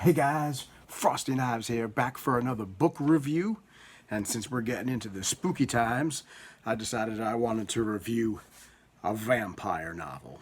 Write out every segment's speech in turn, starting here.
Hey guys, Frosty Knives here, back for another book review. And since we're getting into the spooky times, I decided I wanted to review a vampire novel.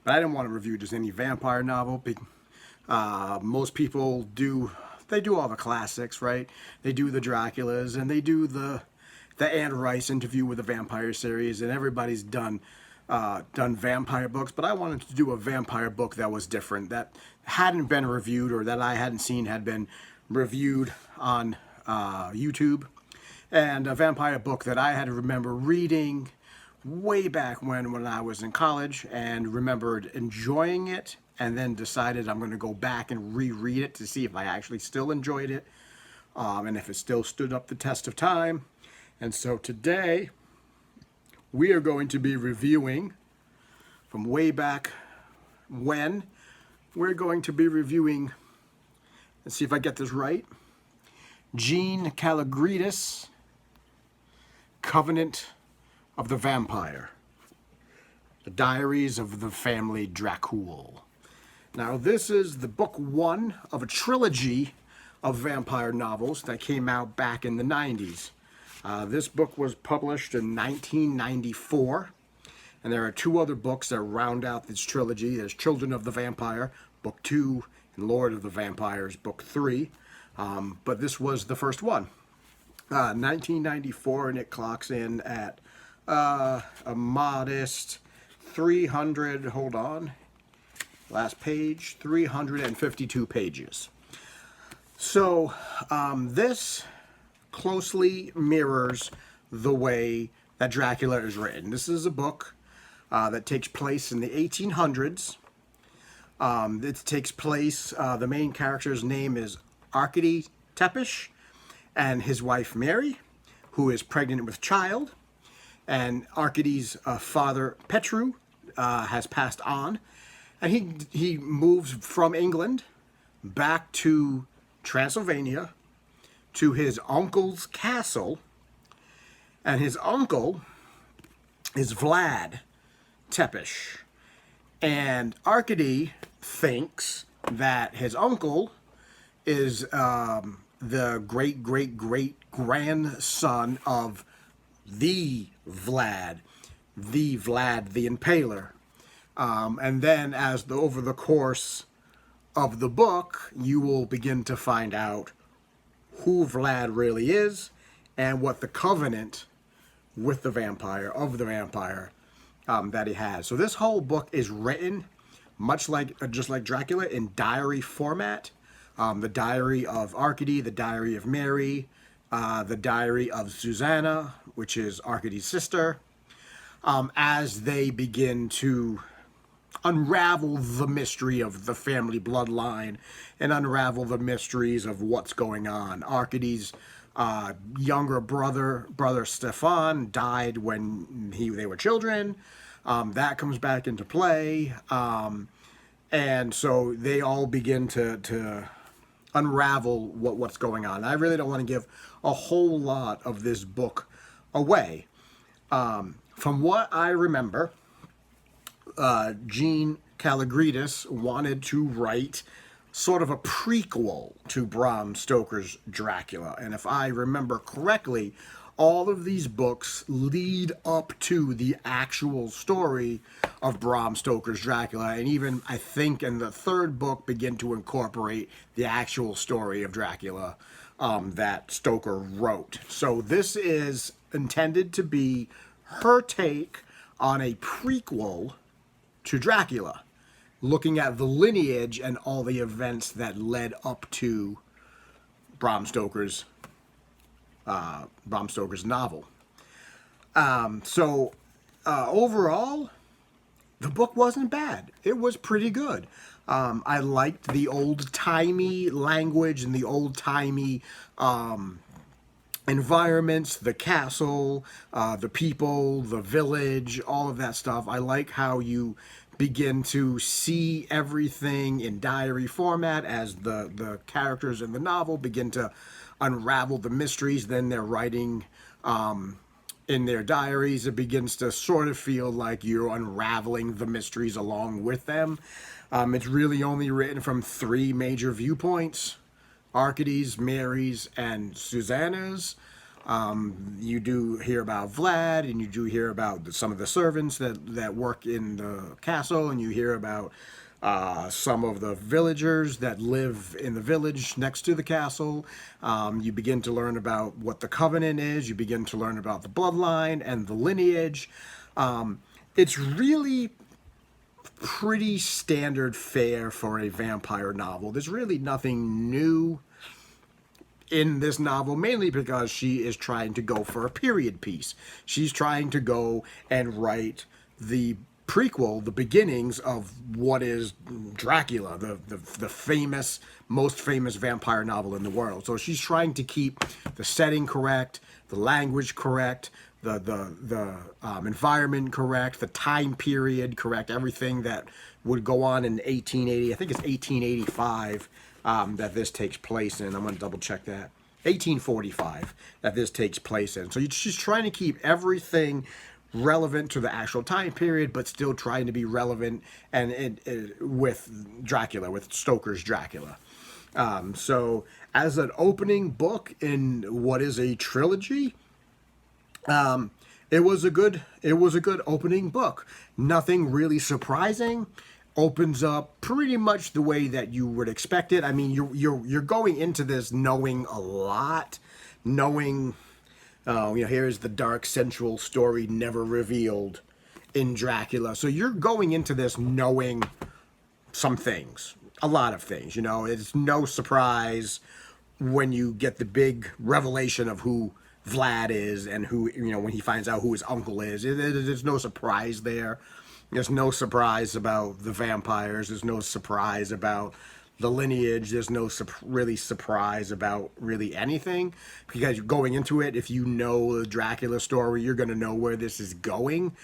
But I didn't want to review just any vampire novel. Most people do, they do all the classics, right? They do the Draculas, and they do the Anne Rice Interview with the Vampire series, and everybody's done vampire books, but I wanted to do a vampire book that was different, that hadn't been reviewed or that I hadn't seen had been reviewed on YouTube, and a vampire book that I had to remember reading way back when I was in college and remembered enjoying it, and then decided I'm going to go back and reread it to see if I actually still enjoyed it, and if it still stood up the test of time. And so today we are going to be reviewing, from way back when, we're going to be reviewing, let's see if I get this right, Jeanne Kalogridis, Covenant of the Vampire, The Diaries of the Family Dracul. Now this is the book one of a trilogy of vampire novels that came out back in the 90s. This book was published in 1994, and there are two other books that round out this trilogy. There's Children of the Vampire, Book 2, and Lord of the Vampires, Book 3. But this was the first one. 1994, and it clocks in at a modest 300, hold on, last page, 352 pages. So this closely mirrors the way that Dracula is written. This is a book that takes place in the 1800s. It takes place, the main character's name is Arkady Tepish, and his wife Mary, who is pregnant with child. And Arkady's father Petru has passed on, and he moves from England back to Transylvania to his uncle's castle, and his uncle is Vlad Tepish, and Arkady thinks that his uncle is the great-great-great-grandson of the Vlad the Impaler. And then over the course of the book, you will begin to find out who Vlad really is and what the covenant with the vampire, that he has. So this whole book is written much like, just like Dracula, in diary format. The diary of Arkady, the diary of Mary, the diary of Susanna, which is Arkady's sister, as they begin to unravel the mystery of the family bloodline and unravel the mysteries of what's going on. Arkady's younger brother Stefan, died when they were children. That comes back into play. And so they all begin to unravel what's going on. I really don't want to give a whole lot of this book away. From what I remember, Jeanne Kalogridis wanted to write sort of a prequel to Bram Stoker's Dracula. And if I remember correctly, all of these books lead up to the actual story of Bram Stoker's Dracula. And even, I think, in the third book, begin to incorporate the actual story of Dracula that Stoker wrote. So this is intended to be her take on a prequel to Dracula, looking at the lineage and all the events that led up to Bram Stoker's novel. Overall, the book wasn't bad. It was pretty good. I liked the old-timey language and the old-timey environments, the castle, the people, the village, all of that stuff. I like how you begin to see everything in diary format as the characters in the novel begin to unravel the mysteries. Then they're writing in their diaries, it begins to sort of feel like you're unraveling the mysteries along with them. It's really only written from three major viewpoints: Arcades, Mary's, and Susanna's. You do hear about Vlad, and you do hear about some of the servants that work in the castle, and you hear about some of the villagers that live in the village next to the castle. You begin to learn about what the Covenant is. You begin to learn about the bloodline and the lineage. It's really pretty standard fare for a vampire novel. There's really nothing new in this novel, mainly because she is trying to go for a period piece. She's trying to go and write the prequel, the beginnings of what is Dracula, the famous, most famous vampire novel in the world. So she's trying to keep the setting correct, the language correct, the environment correct, the time period correct, everything that would go on in 1880. I think it's 1885 that this takes place in. I'm going to double check that. 1845 that this takes place in. So she's trying to keep everything relevant to the actual time period, but still trying to be relevant and with Dracula, with Stoker's Dracula. So as an opening book in what is a trilogy, it was a good opening book. Nothing really surprising. Opens up pretty much the way that you would expect it. I mean, you're going into this knowing a lot, knowing, here's the dark central story never revealed in Dracula. So you're going into this knowing some things, a lot of things. It's no surprise when you get the big revelation of who Vlad is and who, when he finds out who his uncle is. There's no surprise there. There's no surprise about the vampires. There's no surprise about the lineage. There's no really surprise about really anything, because going into it, if you know the Dracula story, you're going to know where this is going.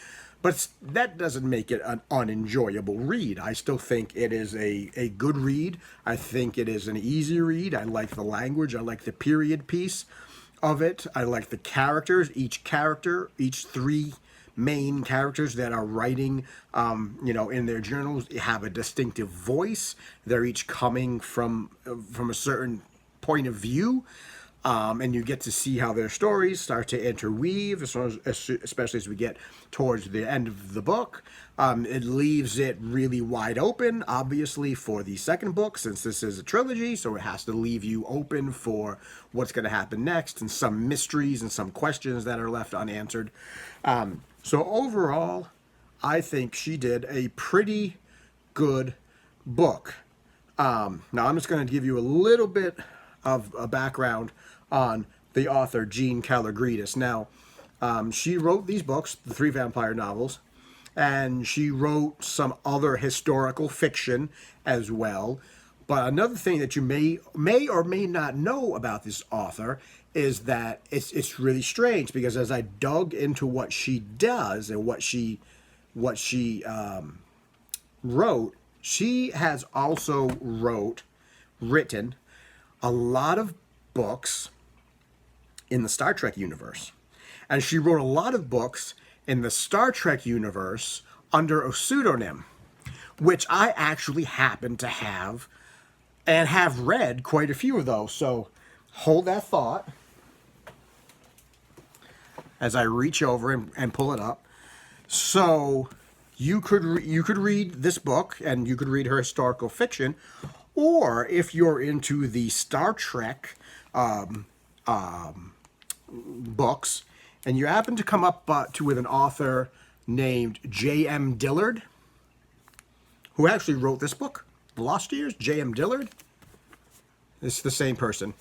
But that doesn't make it an unenjoyable read. I still think it is a good read. I think it is an easy read. I like the language. I like the period piece of it. I like the characters. Each three main characters that are writing, in their journals have a distinctive voice. They're each coming from a certain point of view, and you get to see how their stories start to interweave, especially as we get towards the end of the book. It leaves it really wide open, obviously, for the second book, since this is a trilogy, so it has to leave you open for what's going to happen next, and some mysteries and some questions that are left unanswered. So overall, I think she did a pretty good book. Now, I'm just going to give you a little bit of a background on the author, Jeanne Kalogridis. Now, she wrote these books, the three vampire novels, and she wrote some other historical fiction as well. But another thing that you may or may not know about this author is that it's really strange, because as I dug into what she does and what she wrote, she has also written a lot of books in the Star Trek universe. And she wrote a lot of books in the Star Trek universe under a pseudonym, which I actually happen to have and have read quite a few of those. So hold that thought as I reach over and pull it up. So you could read this book, and you could read her historical fiction, or if you're into the Star Trek books, and you happen to come up with an author named J.M. Dillard, who actually wrote this book, The Lost Years. J.M. Dillard. It's the same person.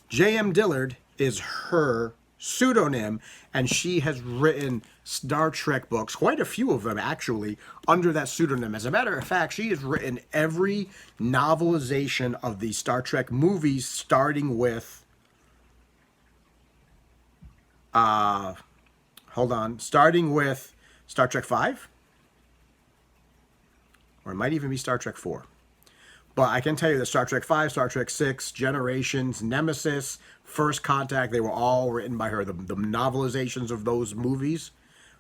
J.M. Dillard is her pseudonym, and she has written Star Trek books, quite a few of them actually, under that pseudonym. As a matter of fact, she has written every novelization of the Star Trek movies, starting with Star Trek 5, or it might even be Star Trek 4. But I can tell you that Star Trek V, Star Trek VI, Generations, Nemesis, First Contact, they were all written by her. The novelizations of those movies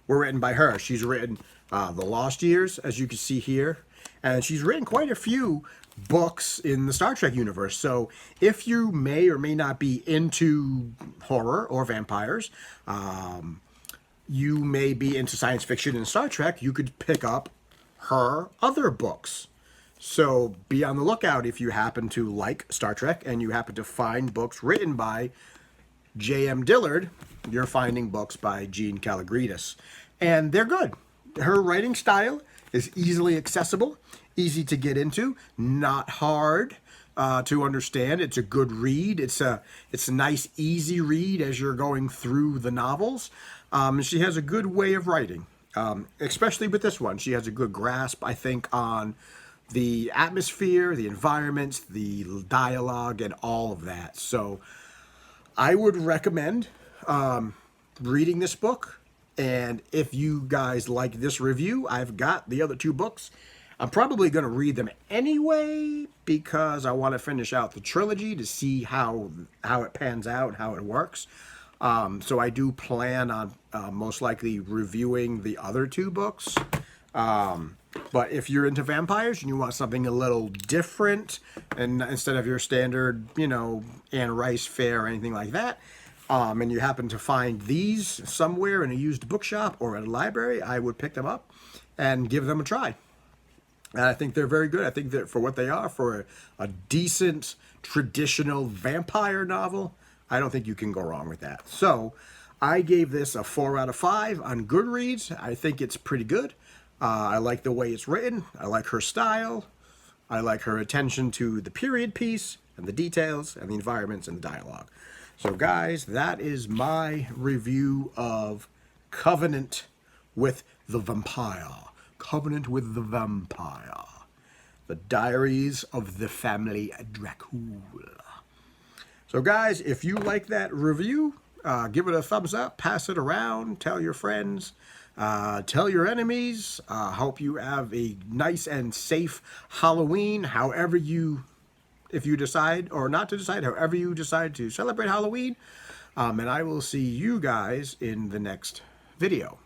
were written by her. She's written The Lost Years, as you can see here. And she's written quite a few books in the Star Trek universe. So if you may or may not be into horror or vampires, you may be into science fiction and Star Trek, you could pick up her other books. So be on the lookout if you happen to like Star Trek and you happen to find books written by J.M. Dillard. You're finding books by Jeanne Kalogridis. And they're good. Her writing style is easily accessible, easy to get into, not hard to understand. It's a good read. It's a nice, easy read as you're going through the novels. She has a good way of writing, especially with this one. She has a good grasp, I think, on the atmosphere, the environments, the dialogue, and all of that. So I would recommend reading this book. And if you guys like this review, I've got the other two books. I'm probably going to read them anyway because I want to finish out the trilogy to see how it pans out, how it works. So I do plan on most likely reviewing the other two books. But if you're into vampires and you want something a little different, and instead of your standard, Anne Rice fare or anything like that, and you happen to find these somewhere in a used bookshop or at a library, I would pick them up and give them a try. And I think they're very good. I think that for what they are, for a decent, traditional vampire novel, I don't think you can go wrong with that. So I gave this a 4 out of 5 on Goodreads. I think it's pretty good. I like the way it's written. I like her style. I like her attention to the period piece and the details and the environments and the dialogue. So guys, that is my review of Covenant with the Vampire. Covenant with the Vampire. The Diaries of the Family Dracula. So guys, if you like that review, give it a thumbs up, pass it around, tell your friends, tell your enemies. Hope you have a nice and safe Halloween, if you decide or not to decide, however you decide to celebrate Halloween. And I will see you guys in the next video.